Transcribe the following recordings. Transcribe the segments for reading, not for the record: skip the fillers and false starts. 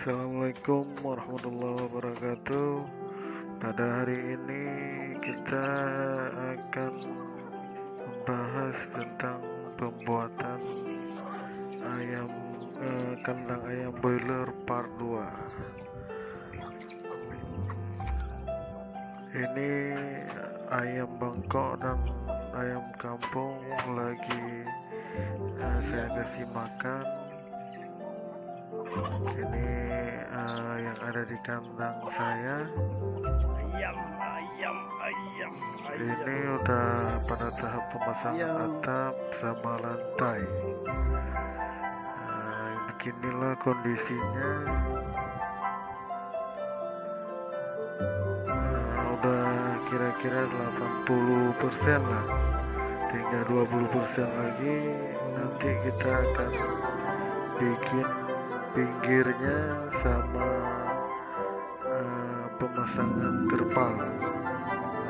Assalamualaikum warahmatullahi wabarakatuh. Pada hari ini kita akan membahas tentang pembuatan ayam kandang ayam boiler part 2. Ini ayam Bangkok dan ayam kampung lagi saya kasih makan. Ini yang ada di kandang saya. Ayam. Ini udah pada tahap pemasangan atap sama lantai. Beginilah kondisinya. Udah kira-kira 80% lah. Tinggal 20% lagi. Nanti kita akan bikin pinggirnya sama pemasangan terpal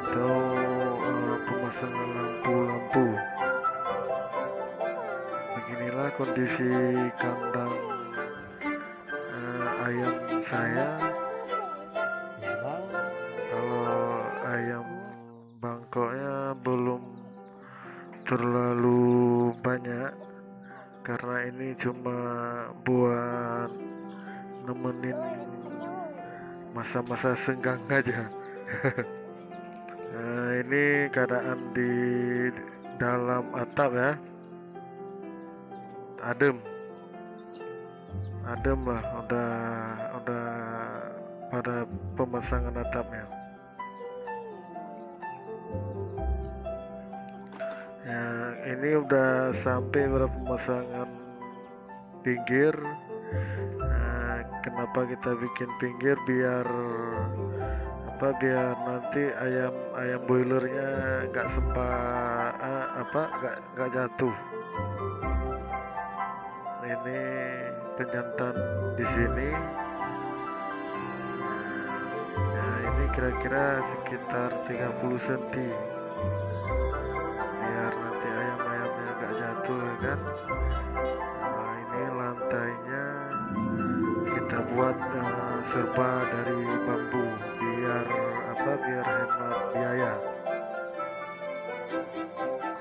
atau pemasangan lampu-lampu. Beginilah kondisi kandang ayam saya. Kalau ayam Bangkoknya belum terlalu banyak, karena ini cuma buat nemenin masa-masa senggang aja. Nah, ini keadaan di dalam atap ya, adem lah, udah pada pemasangan atapnya ya. Ini udah sampai pada pemasangan pinggir. Kenapa kita bikin pinggir? Biar nanti ayam boilernya nggak nggak jatuh. Ini penjantan di sini. Nah, ini kira-kira sekitar 30 cm. Biar nanti ayam-ayamnya nggak jatuh ya kan. Nah, ini lantainya kita buat serba dari bambu biar hemat biaya.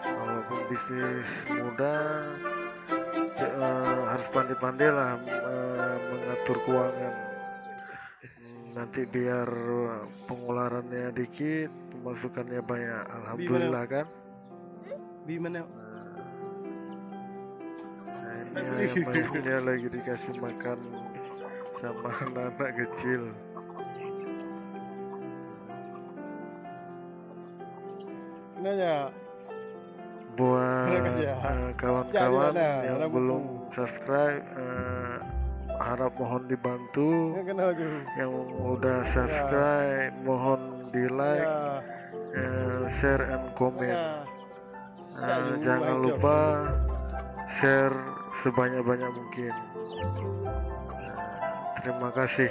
Walaupun bisnis muda, harus pandai-pandai lah mengatur keuangan. Nanti biar pengeluarannya dikit, pemasukannya banyak. Alhamdulillah kan. Gimana? Nah, ini ayamnya lagi dikasih makan sama anak-anak kecil. Nanya Buat kawan-kawan yang belum subscribe, harap mohon dibantu. Yang udah subscribe mohon di like, share and comment. Jangan lupa share sebanyak-banyak mungkin. Terima kasih.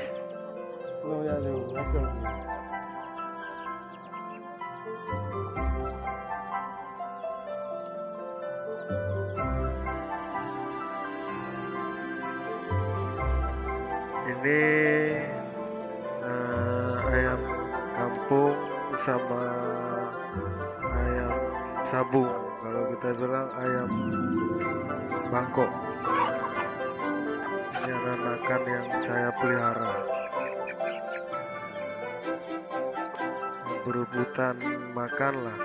Ini ayam kampung sama ayam sabung. Kalau kita bilang ayam Bangkok. Ini anakan yang saya pelihara. Berebutan makan lah.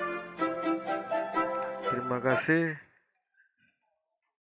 Terima kasih.